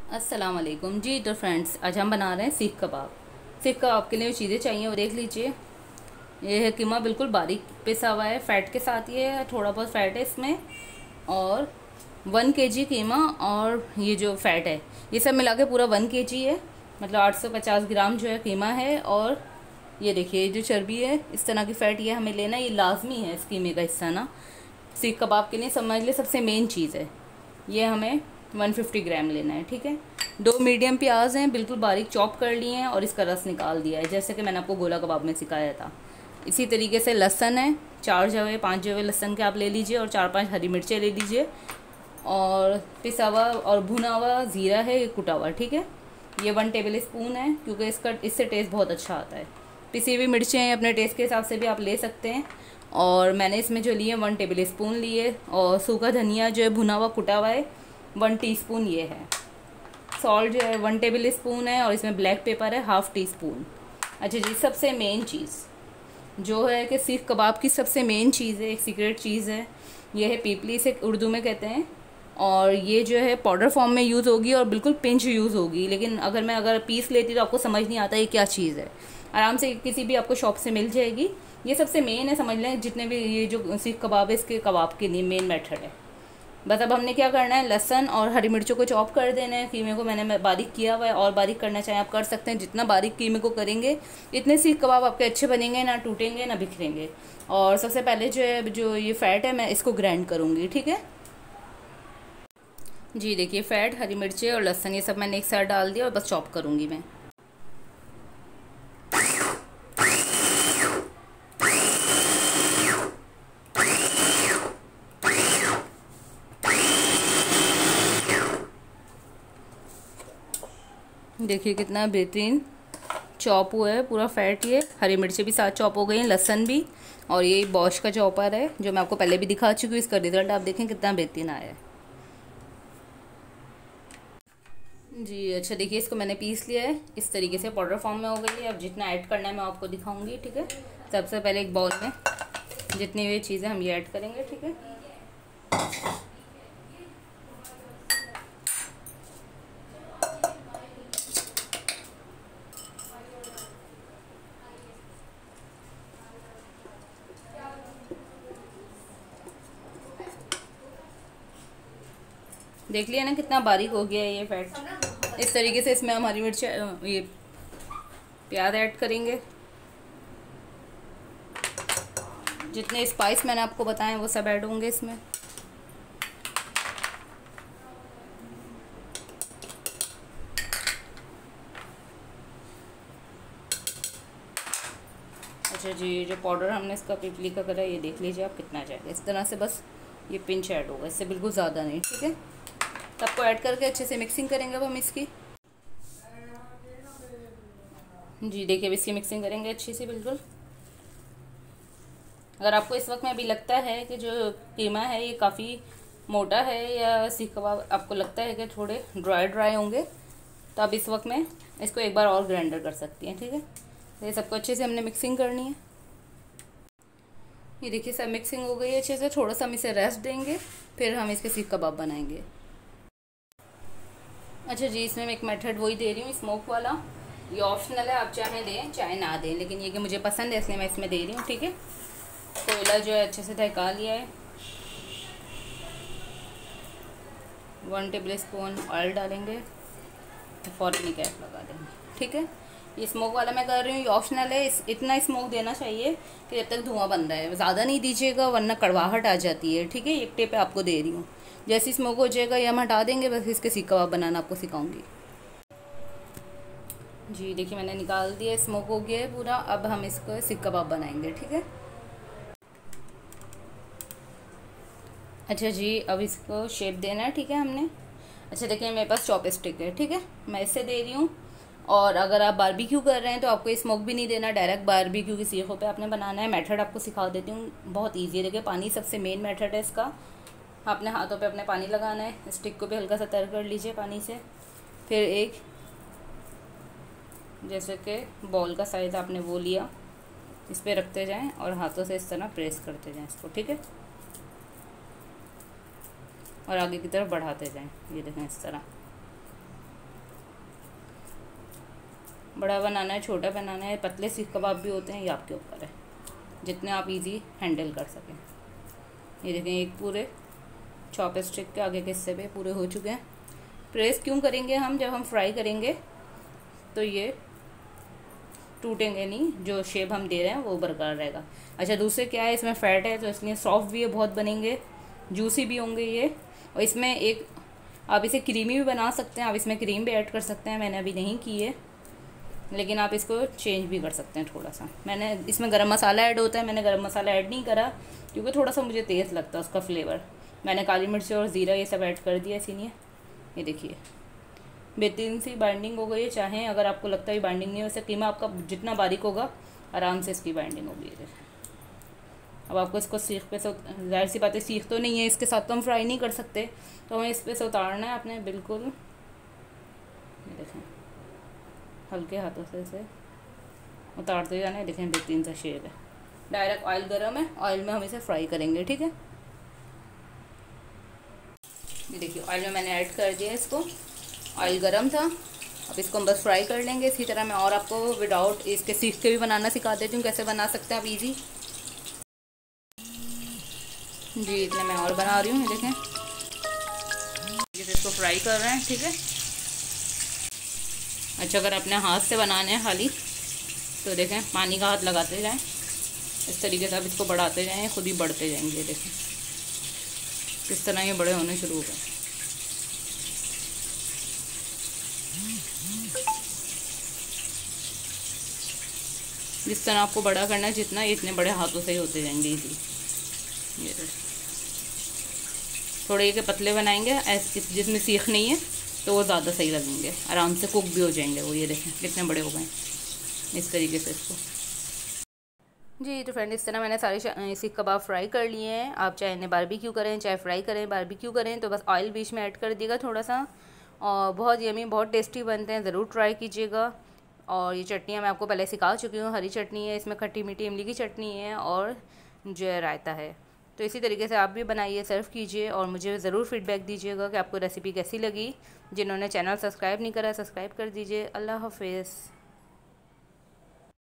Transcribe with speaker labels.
Speaker 1: अस्सलाम वालेकुम जी। तो फ्रेंड्स, आज हम बना रहे हैं सीख कबाब। सीख कबाब के लिए जो चीज़ें चाहिए वो देख लीजिए। ये है कीमा, बिल्कुल बारीक पिसा हुआ है, फ़ैट के साथ ये है, थोड़ा बहुत फ़ैट है इसमें। और 1 kg कीमा और ये जो फ़ैट है ये सब मिला के पूरा 1 kg है, मतलब 850 ग्राम जो है कीमा है। और ये देखिए, ये जो चर्बी है, इस तरह की फ़ैट ये हमें लेना, ये लाजमी है इस कीमे का हिस्सा ना। सीख कबाब के लिए समझ ले सबसे मेन चीज़ है ये, हमें 150 ग्राम लेना है। ठीक है, 2 मीडियम प्याज हैं, बिल्कुल बारीक चॉप कर लिए हैं और इसका रस निकाल दिया है, जैसे कि मैंने आपको गोला कबाब में सिखाया था। इसी तरीके से लहसन है, 4 जवे 5 जवे लहसन के आप ले लीजिए, और 4-5 हरी मिर्चें ले लीजिए, और पिसा हुआ और भुना हुआ ज़ीरा है, ये कुटा हुआ। ठीक है, ये 1 टेबल स्पून है, क्योंकि इससे टेस्ट बहुत अच्छा आता है। पिसी हुई मिर्चें हैं, अपने टेस्ट के हिसाब से भी आप ले सकते हैं। और मैंने इसमें जो लिए 1 टेबल स्पून लिए, और सूखा धनिया जो है भुना हुआ कुटा हुआ है 1 टीस्पून ये है। सॉल्ट जो है 1 टेबल स्पून है, और इसमें ब्लैक पेपर है 1/2 टीस्पून। अच्छा जी, सबसे मेन चीज़ जो है कि सीख कबाब की सबसे मेन चीज़ है, एक सीक्रेट चीज़ है, ये है पीपली, इसे उर्दू में कहते हैं। और ये जो है पाउडर फॉर्म में यूज़ होगी और बिल्कुल पिंच यूज़ होगी, लेकिन अगर पीस लेती तो आपको समझ नहीं आता ये क्या चीज़ है। आराम से किसी भी आपको शॉप से मिल जाएगी। ये सबसे मेन है, समझ लें, जितने भी ये जो सीख कबाब है इसके कबाब के लिए मेन मेथड है। बस अब हमने क्या करना है, लहसन और हरी मिर्चों को चॉप कर देना है। कीमे को मैंने बारीक किया हुआ है, और बारीक करना चाहें आप कर सकते हैं। जितना बारीक कीमे को करेंगे इतने सीख कबाब आपके अच्छे बनेंगे, ना टूटेंगे ना बिखरेंगे। और सबसे पहले जो है, जो ये फ़ैट है, मैं इसको ग्राइंड करूँगी। ठीक है जी, देखिए फ़ैट, हरी मिर्चें और लहसन ये सब मैंने एक साथ डाल दिया, और बस चॉप करूँगी मैं। देखिए कितना बेहतरीन चॉप हुआ है पूरा फ़ैट। ये हरी मिर्चें भी साथ चॉप हो गई हैं, लहसन भी। और ये बॉश का चॉपर है जो मैं आपको पहले भी दिखा चुकी हूँ, इसका रिज़ल्ट आप देखें कितना बेहतरीन आया है जी। अच्छा देखिए, इसको मैंने पीस लिया है, इस तरीके से पाउडर फॉर्म में हो गई है। अब जितना ऐड करना है मैं आपको दिखाऊंगी। ठीक है, सबसे पहले एक बाउल में जितनी भी चीज़ें हम ये ऐड करेंगे। ठीक है, देख लिया ना कितना बारीक हो गया है ये फ़ैट। इस तरीके से इसमें हम हरी मिर्च, ये प्याज ऐड करेंगे। जितने स्पाइस मैंने आपको बताए वो सब ऐड होंगे इसमें। अच्छा जी, जो पाउडर हमने इसका पिपली का करा है, ये देख लीजिए आप कितना जाएगा। इस तरह से बस ये पिंच ऐड होगा, इससे बिल्कुल ज़्यादा नहीं। ठीक है, सबको ऐड करके अच्छे से मिक्सिंग करेंगे अब हम इसकी। जी देखिए, अब इसकी मिक्सिंग करेंगे अच्छी सी बिल्कुल। अगर आपको इस वक्त में अभी लगता है कि जो कीमा है ये काफ़ी मोटा है, या सीख कबाब आपको लगता है कि थोड़े ड्राई ड्राई होंगे, तो आप इस वक्त में इसको एक बार और ग्राइंडर कर सकती हैं। ठीक है, तो ये सबको अच्छे से हमने मिक्सिंग करनी है। ये देखिए सब मिक्सिंग हो गई है अच्छे से। थोड़ा सा हम इसे रेस्ट देंगे, फिर हम इसके सीख कबाब बनाएंगे। अच्छा जी, इसमें मैं एक मेथड वही दे रही हूँ, स्मोक वाला। ये ऑप्शनल है, आप चाहे दें चाहे ना दें, लेकिन ये कि मुझे पसंद है इसलिए मैं इसमें दे रही हूँ। ठीक है, कोयला जो है अच्छे से धका लिया है। 1 टेबल स्पून ऑयल डालेंगे, फ़ौरन कैप लगा देंगे। ठीक है, ये स्मोक वाला मैं कर रही हूँ, ये ऑप्शनल है। इतना स्मोक देना चाहिए कि जब तक धुआं बन रहा है, ज़्यादा नहीं दीजिएगा वरना कड़वाहट आ जाती है। ठीक है, एक टेप पे आपको दे रही हूँ। जैसे स्मोक हो जाएगा ये हम हटा देंगे, बस इसके सीख कबाब बनाना आपको सिखाऊंगी। जी देखिए, मैंने निकाल दिया, स्मोक हो गया है पूरा। अब हम इसको सीख कबाब बनाएंगे। ठीक है, अच्छा जी, अब इसको शेप देना है। ठीक है, हमने, अच्छा देखिए मेरे पास चॉप स्टिक है। ठीक है, मैं इससे दे रही हूँ। और अगर आप बारबेक्यू कर रहे हैं तो आपको स्मोक भी नहीं देना, डायरेक्ट बारबेक्यू की सीखों पे आपने बनाना है। मेथड आपको सिखा देती हूँ, बहुत ईजी है। देखिए, पानी सबसे मेन मेथड है इसका। अपने हाथों पे अपने पानी लगाना है, स्टिक को भी हल्का सा तर कर लीजिए पानी से। फिर एक, जैसे कि बॉल का साइज़ आपने वो लिया, इस पर रखते जाएँ और हाथों से इस तरह प्रेस करते जाएँ इसको। ठीक है, और आगे की तरफ बढ़ाते जाएँ। ये देखें इस तरह। बड़ा बनाना है, छोटा बनाना है, पतले सीख कबाब भी होते हैं, ये आपके ऊपर है, जितने आप इजी हैंडल कर सकें। ये देखें एक पूरे चॉपस्टिक के आगे के हिस्से पे पूरे हो चुके हैं। प्रेस क्यों करेंगे हम, जब हम फ्राई करेंगे तो ये टूटेंगे नहीं, जो शेप हम दे रहे हैं वो बरकरार रहेगा। अच्छा दूसरे क्या है, इसमें फ़ैट है तो इसलिए सॉफ्ट भी है, बहुत बनेंगे, जूसी भी होंगे ये। और इसमें एक आप इसे क्रीमी भी बना सकते हैं, आप इसमें क्रीम भी ऐड कर सकते हैं, मैंने अभी नहीं की है, लेकिन आप इसको चेंज भी कर सकते हैं थोड़ा सा। मैंने इसमें गरम मसाला ऐड होता है, मैंने गरम मसाला ऐड नहीं करा क्योंकि थोड़ा सा मुझे तेज़ लगता है उसका फ्लेवर। मैंने काली मिर्च और ज़ीरा ये सब ऐड कर दिया इसीलिए। ये देखिए बेहतरीन सी बाइंडिंग हो गई है। चाहें अगर आपको लगता है बाइंडिंग नहीं हो, वैसे कीमा आपका जितना बारीक होगा आराम से इसकी बाइंडिंग होगी। अब आपको इसको सीख पे से, जाहिर सी बात है सीख तो नहीं है, इसके साथ तो हम फ्राई नहीं कर सकते, तो हमें इस पे से उतारना है आपने बिल्कुल। ये देखें हल्के हाथों से इसे उतारते जाना है। देखें बेहतरीन सा शेप है। डायरेक्ट ऑयल गर्म है, ऑयल में हम इसे फ्राई करेंगे, ठीक है। ये देखिए ऑयल में मैंने ऐड कर दिया इसको, ऑयल गरम था। अब इसको हम बस फ्राई कर लेंगे। इसी तरह मैं और आपको विदाउट इसके सीख के भी बनाना सिखा देती हूँ, कैसे बना सकते हैं आप इजी। जी इतने मैं और बना रही हूँ, ये देखें जैसे इसको फ्राई कर रहे हैं, ठीक है। अच्छा अगर अपने हाथ से बनाने हैं खाली तो देखें पानी का हाथ लगाते जाएं, इस तरीके से आप इसको बढ़ाते जाएं, खुद ही बढ़ते जाएंगे। देखें किस तरह ये बड़े होने शुरू हो गए। जिस तरह आपको बड़ा करना है जितना, इतने बड़े हाथों से ही होते जाएंगे इजी। ये थोड़े ये के पतले बनाएंगे ऐसे, जिसमें सीख नहीं है तो वो ज़्यादा सही लगेंगे, आराम से कुक भी हो जाएंगे वो। ये देखें कितने बड़े हो गए इस तरीके से इसको। जी तो फ्रेंड इस तरह मैंने सारे सीख कबाब फ्राई कर लिए हैं। आप चाहे इन्हें बारबेक्यू करें, चाहे फ्राई करें, बारबेक्यू करें तो बस ऑयल बीच में ऐड कर दिएगा थोड़ा सा, और बहुत यमी बहुत टेस्टी बनते हैं, ज़रूर ट्राई कीजिएगा। और ये चटनियाँ मैं आपको पहले सिखा चुकी हूँ, हरी चटनी है, इसमें खट्टी मीठी इमली की चटनी है और जो रायता है। तो इसी तरीके से आप भी बनाइए, सर्व कीजिए और मुझे ज़रूर फीडबैक दीजिएगा कि आपको रेसिपी कैसी लगी। जिन्होंने चैनल सब्सक्राइब नहीं करा सब्सक्राइब कर दीजिए। अल्लाह हाफिज़।